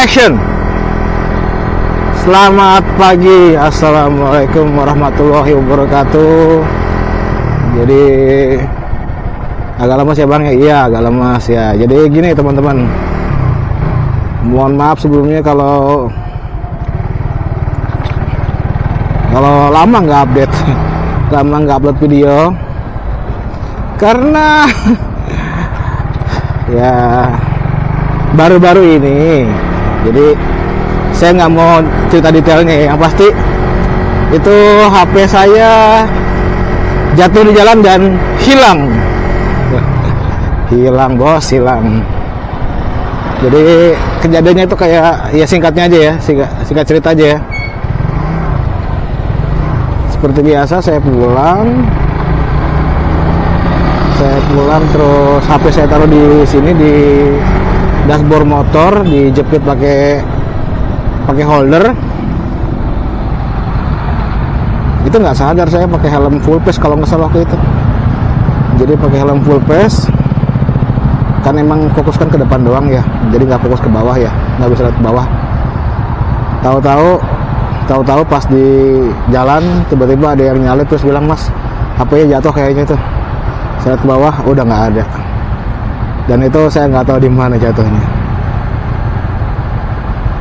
Action. Selamat pagi, assalamualaikum warahmatullahi wabarakatuh. Jadi agak lemas ya bang ya? Iya agak lemas ya. Jadi gini teman-teman, mohon maaf sebelumnya kalau lama nggak update, lama nggak upload video, karena ya baru-baru ini. Jadi saya nggak mau cerita detailnya ya. Yang pasti itu HP saya jatuh di jalan dan hilang. Hilang bos, hilang. Jadi kejadiannya itu kayak, ya singkatnya aja ya, singkat cerita aja ya. Seperti biasa saya pulang terus HP saya taruh di sini di dashboard motor, dijepit pakai holder. Itu nggak sadar saya pakai helm full face kalau nggak salah waktu itu. Jadi pakai helm full face kan emang fokuskan ke depan doang ya, jadi nggak fokus ke bawah ya, nggak bisa lihat ke bawah. Tahu-tahu pas di jalan tiba-tiba ada yang nyalip terus bilang, mas HP-nya jatuh kayaknya tuh. Saya lihat ke bawah udah nggak ada, dan itu saya nggak tahu di mana jatuhnya.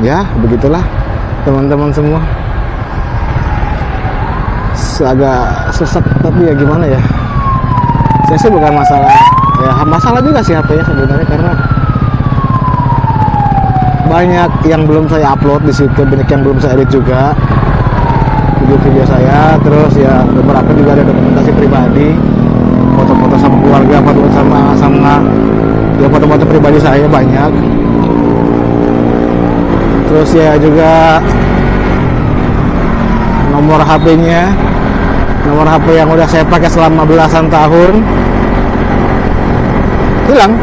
Ya begitulah teman-teman semua, agak sesek tapi ya gimana ya. Saya sih bukan masalah ya, masalah juga sih HP-nya sebenarnya, karena banyak yang belum saya upload di situ, banyak yang belum saya edit juga video-video saya. Terus ya beberapa juga ada dokumentasi pribadi, foto-foto sama keluarga, foto sama ya foto-foto pribadi saya banyak. Terus ya juga nomor HP-nya, nomor HP yang udah saya pakai selama belasan tahun hilang.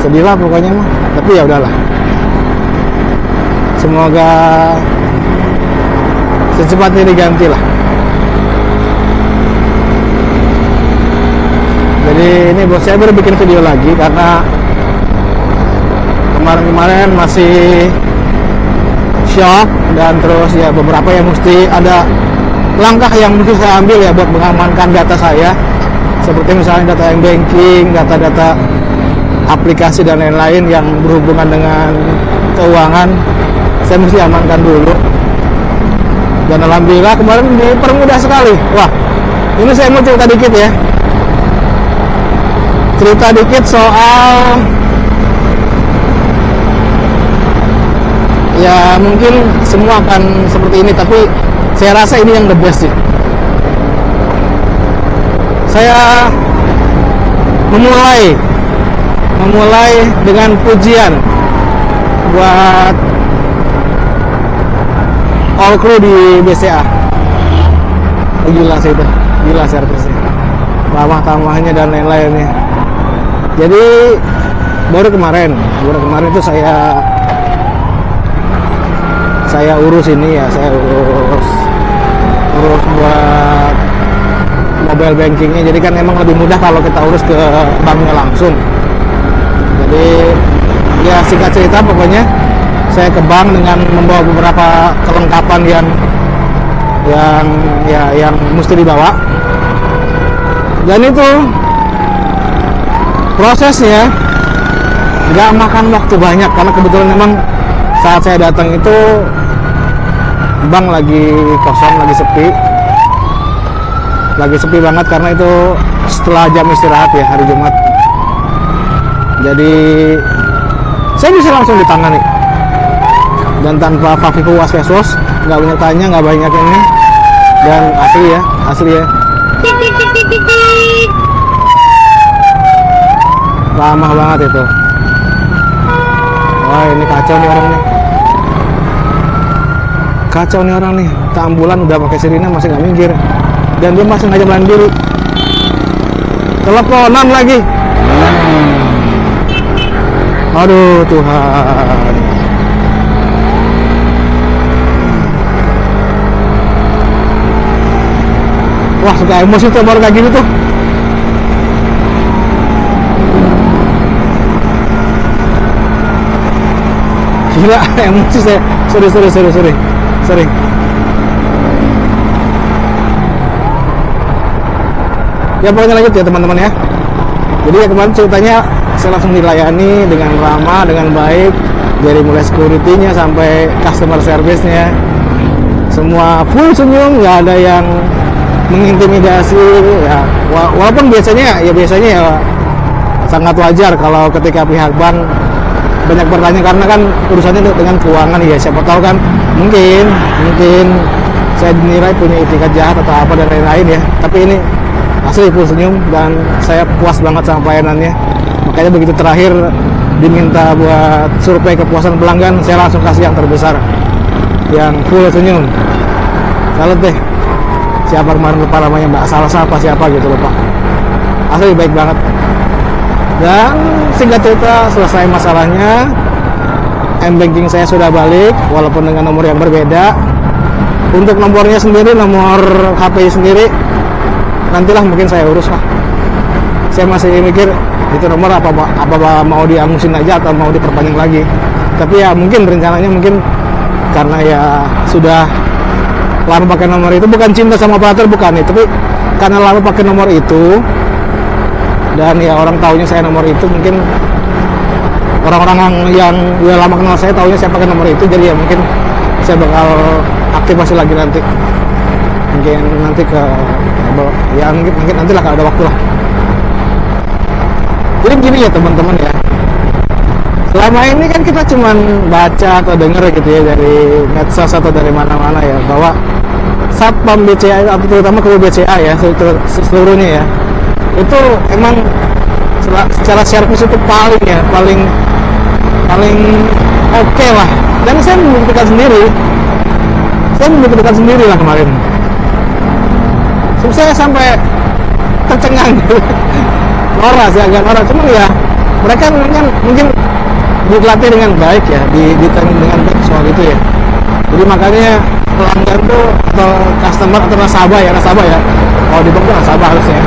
Sedih lah pokoknya mah, tapi ya udahlah, semoga secepatnya diganti lah. Jadi ini bos saya baru bikin video lagi karena kemarin masih shock, dan terus ya beberapa yang mesti ada langkah yang mesti saya ambil ya buat mengamankan data saya, seperti misalnya data yang banking, data-data aplikasi dan lain-lain yang berhubungan dengan keuangan, saya mesti amankan dulu. Dan alhamdulillah kemarin dipermudah sekali. Wah, ini saya mau cerita dikit ya. Cerita dikit soal, ya mungkin semua akan seperti ini, tapi saya rasa ini yang the best sih. Saya memulai dengan pujian buat all crew di BCA. Gila sih itu, gila servisnya, tamah-tamahnya dan lain-lainnya. Jadi baru kemarin itu saya urus ini ya, saya urus buat mobile bankingnya. Jadi kan emang lebih mudah kalau kita urus ke banknya langsung. Jadi ya singkat cerita pokoknya saya ke bank dengan membawa beberapa kelengkapan yang mesti dibawa. Dan itu prosesnya nggak makan waktu banyak, karena kebetulan memang saat saya datang itu bank lagi kosong, lagi sepi banget, karena itu setelah jam istirahat ya, hari Jumat. Jadi saya bisa langsung ditangani dan tanpa Fafiku was-was, nggak banyak tanya, nggak banyak ini, dan asli ya. Ramah banget itu. Wah ini kacau nih orang nih. Ambulan udah pakai sirine masih nggak minggir, dan dia masih ngajak jalan diri. Teleponan lagi. Aduh Tuhan. Wah suka emosi tuh baru kayak gini tuh. Gila, emosi saya. Sorry. Ya pokoknya lanjut ya teman-teman ya. Jadi ya kemarin ceritanya saya langsung dilayani dengan ramah, dengan baik, dari mulai security-nya sampai customer service-nya. Semua full senyum, nggak ada yang mengintimidasi ya. Walaupun biasanya ya sangat wajar kalau ketika pihak bank banyak bertanya karena kan urusannya dengan keuangan ya, siapa tahu kan mungkin saya dinilai punya itikat jahat atau apa dan lain-lain ya. Tapi ini asli full senyum dan saya puas banget sama pelayanannya. Makanya begitu terakhir diminta buat survei kepuasan pelanggan, saya langsung kasih yang terbesar, yang full senyum. Salut deh, siapa kemarin lupa namanya, Mbak salah siapa gitu lupa. Asli baik banget. Dan singkat cerita selesai masalahnya, m-banking saya sudah balik walaupun dengan nomor yang berbeda. Untuk nomornya sendiri, nomor HP sendiri nantilah mungkin saya urus lah. Saya masih mikir itu nomor apa mau diangusin aja atau mau diperpanjang lagi. Tapi ya mungkin rencananya karena ya sudah lama pakai nomor itu, bukan cinta sama operator bukan nih, tapi karena lama pakai nomor itu dan ya orang taunya saya nomor itu, mungkin orang-orang yang udah lama kenal saya taunya saya pakai nomor itu, jadi ya mungkin saya bakal aktifasi lagi nanti. Mungkin nanti ya mungkin nanti lah kalau ada waktu lah. Jadi gini ya teman-teman ya, selama ini kan kita cuman baca atau denger gitu ya dari medsos atau dari mana-mana ya, bahwa Satpam BCA atau terutama ke BCA ya seluruhnya ya, itu emang secara servis itu paling oke lah. Dan saya membuktikan sendiri lah kemarin. Saya sampai tercengang gitu. agak norak, cuman ya mereka mungkin dilatih dengan baik ya, ditanya dengan baik soal itu ya. Jadi makanya pelanggan tuh atau customer atau nasabah ya, kalau di bank tuh nasabah harusnya,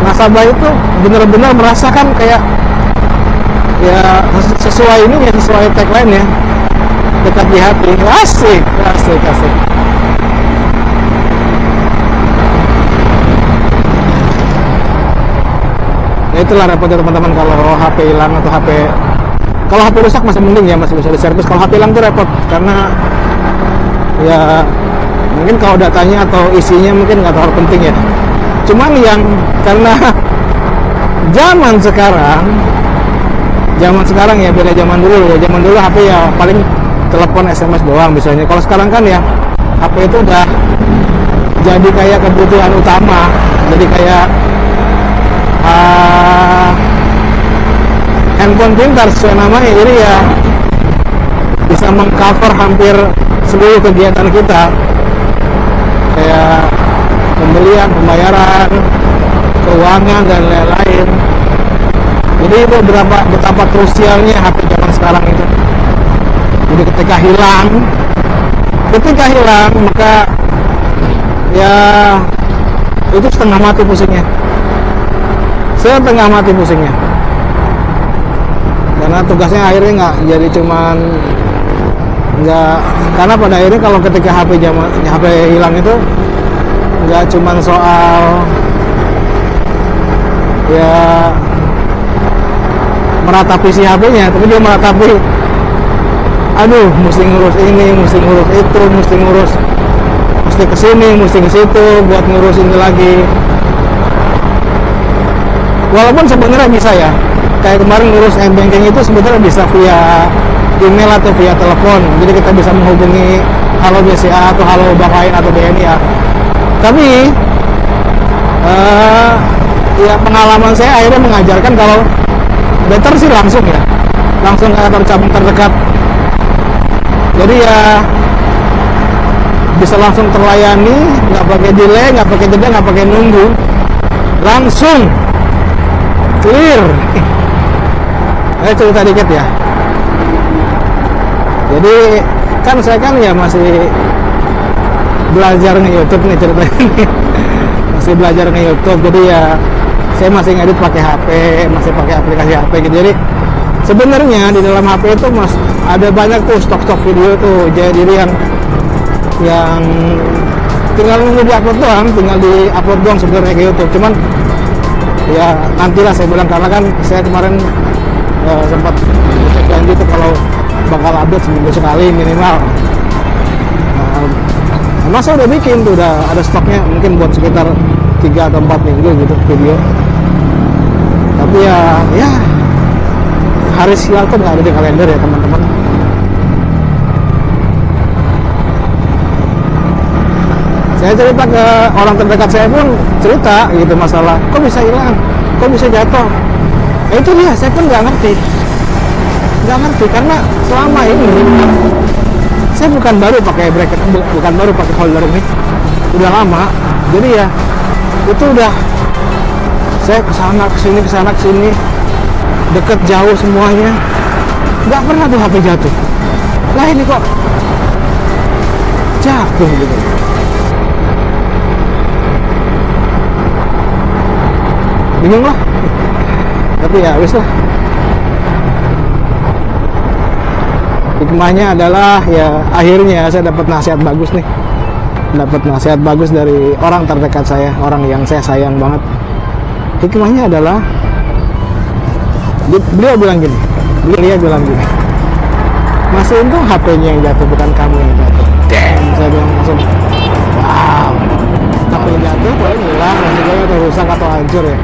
nasabah itu benar-benar merasakan kayak ya sesuai ini ya, sesuai tagline ya, dekat di hati. Asik. Ya itulah repotnya teman-teman kalau HP hilang atau kalau HP rusak masih mending ya, masih bisa diservis. Kalau HP hilang tuh repot karena ya mungkin kalau datanya atau isinya mungkin nggak terlalu penting ya. Cuman yang karena zaman sekarang ya beda zaman dulu HP ya paling telepon SMS doang misalnya. Kalau sekarang kan ya HP itu udah jadi kayak kebutuhan utama, jadi kayak handphone pintar sesuai namanya, jadi ya bisa mengcover hampir seluruh kegiatan kita, kayak pembelian, pembayaran, keuangan dan lain-lain. Jadi itu betapa krusialnya HP zaman sekarang itu. Jadi ketika hilang maka ya itu setengah mati pusingnya. Karena tugasnya akhirnya nggak jadi cuman karena pada akhirnya kalau ketika HP hilang itu nggak cuman soal ya meratapi si HP-nya, tapi dia meratapi mesti ngurus ini, mesti ngurus itu, mesti kesini, mesti ke situ buat ngurus ini lagi. Walaupun sebenarnya bisa ya, kayak kemarin ngurus m-banking itu sebenarnya bisa via email atau via telepon, jadi kita bisa menghubungi halo BCA atau halo bank lain atau BNI ya. Tapi ya pengalaman saya akhirnya mengajarkan kalau better sih langsung ke kantor cabang terdekat. Jadi ya bisa langsung terlayani, nggak pakai delay, nggak pakai jeda, nggak pakai nunggu, langsung clear. Saya cerita dikit ya. Jadi kan saya ya masih belajar nge-YouTube nih ceritanya nih. Masih belajar nge-YouTube, jadi ya saya masih ngedit pakai HP, masih pakai aplikasi HP gitu. Jadi sebenarnya di dalam HP itu mas ada banyak tuh stok-stok video tuh jaya diri yang tinggal nunggu di-upload doang, tinggal di-upload doang sebenarnya ke YouTube. Cuman ya nantilah saya bilang, karena kan saya kemarin sempat cek janji tuh kalau bakal update seminggu sekali minimal. Emang saya udah bikin tuh, udah ada stoknya mungkin buat sekitar 3 atau 4 minggu gitu video. Tapi ya hari sial tuh nggak ada di kalender ya teman-teman. Saya cerita ke orang terdekat saya pun cerita gitu masalah, kok bisa hilang, kok bisa jatuh. Itu dia, saya pun nggak ngerti karena selama ini saya bukan baru pakai bracket, bukan baru pakai holder ini, udah lama. Jadi ya itu udah saya kesana kesini deket jauh semuanya, nggak pernah tuh HP jatuh. Lah ini kok jatuh gitu. Bingung lah, tapi ya wis lah. Hikmahnya adalah ya akhirnya saya dapat nasihat bagus dari orang terdekat saya, orang yang saya sayang banget. Hikmahnya adalah beliau bilang gini, masih untung HP-nya yang jatuh, bukan kamu yang jatuh. Damn, saya bilang langsung, wow, HP jatuh paling hilang, maksudnya atau rusak atau hancur ya.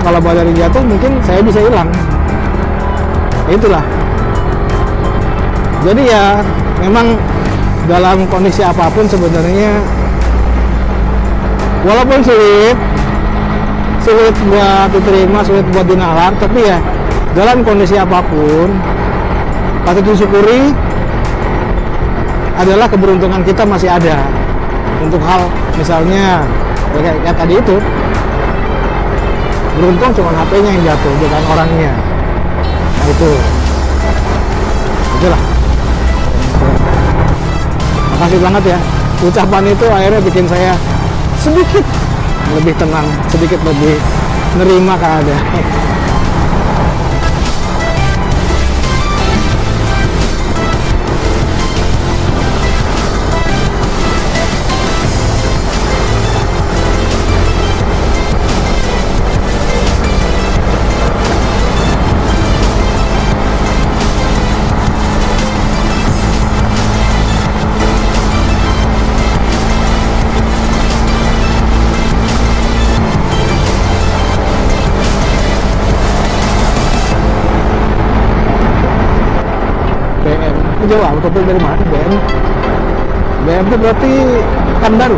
Kalau baterai jatuh mungkin saya bisa hilang. Itulah. Jadi ya memang dalam kondisi apapun sebenarnya, walaupun sulit buat diterima, sulit buat dinalar, tapi ya dalam kondisi apapun patut disyukuri adalah keberuntungan kita masih ada untuk hal misalnya ya tadi itu, beruntung cuma HP-nya yang jatuh, bukan orangnya. Nah itulah. Makasih banget ya, ucapan itu akhirnya bikin saya sedikit lebih tenang, sedikit lebih nerima keadaan. Jawa, betul dari mana? BM itu berarti Pekanbaru,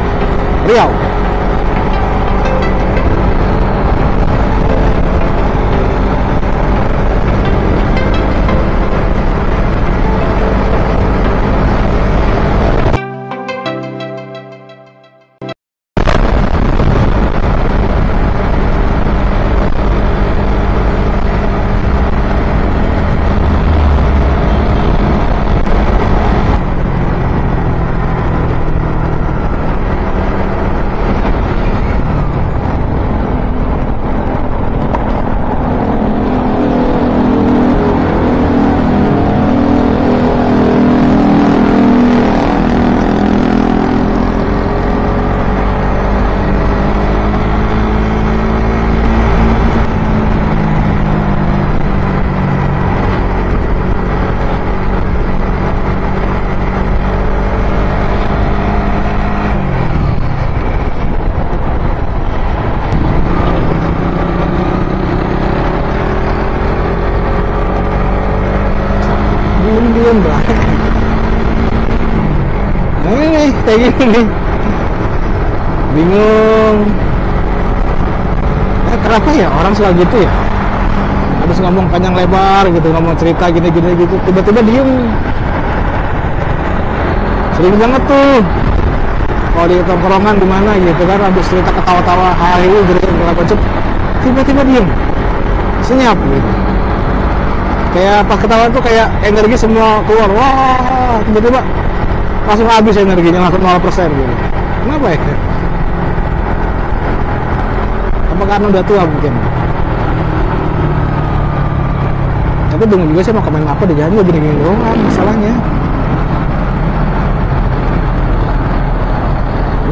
Riau. Diem banget. Nah ini nih, kayak gini nih, bingung. Kenapa ya orang suka gitu ya, habis ngomong panjang lebar gitu, ngomong cerita gini-gini gitu, tiba-tiba diem. Sering banget tuh kalau di tongkrongan di mana gitu kan, habis cerita ketawa-tawa hari gitu segala macam, tiba-tiba diem, senyap gitu. Kayak pas ketawa tuh kayak energi semua keluar, wah, tiba-tiba langsung habis energinya, langsung 0% gitu. Kenapa ya? Apa karena udah tua mungkin? Tapi bingung juga sih mau komen apa di jalan gue gini-gini doang masalahnya.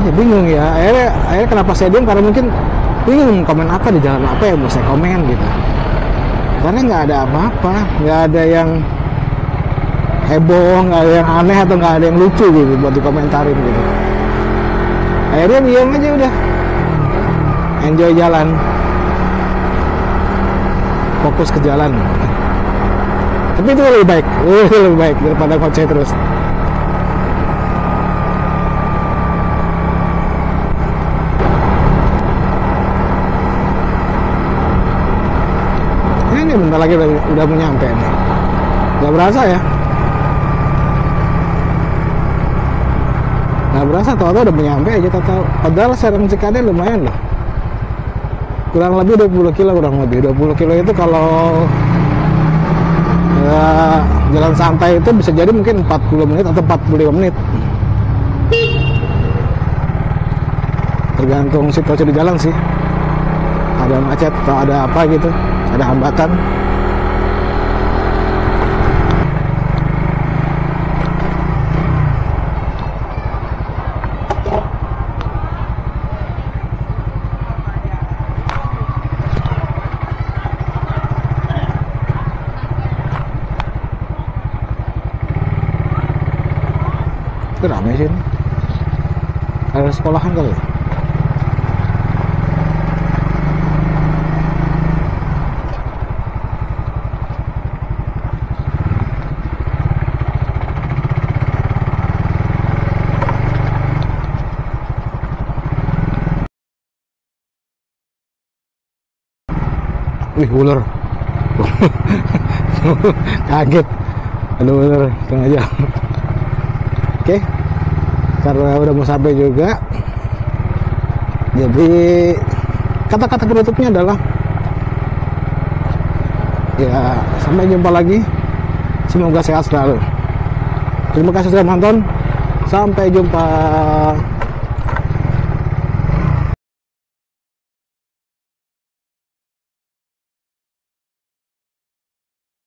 Iya bingung ya. Akhirnya kenapa saya diam, karena mungkin bingung komen apa di jalan, apa yang mau saya komen gitu. Karena nggak ada apa-apa, nggak ada yang heboh, nggak ada yang aneh atau nggak ada yang lucu gitu buat dikomentarin gitu. Akhirnya diam aja udah, enjoy jalan, fokus ke jalan. Tapi itu lebih baik daripada ngoceh terus. Ini bentar lagi udah mau nyampe nih. Gak berasa ya. Gak berasa, tau-tau udah nyampe aja tau. Padahal Serang Cikadeng lumayan loh. Kurang lebih 20 kilo, kurang lebih 20 kilo itu kalau ya, jalan santai itu bisa jadi mungkin 40 menit atau 45 menit. Tergantung situasi di jalan sih. Ada macet atau ada apa gitu, ada hambatan. Itu ramai sih ini. Ada sekolahan kali ya? Wih, ular. Kaget. Ada ular setengah jam. Oke, karena udah mau sampai juga, jadi kata-kata penutupnya adalah ya sampai jumpa lagi, semoga sehat selalu. Terima kasih sudah menonton, sampai jumpa.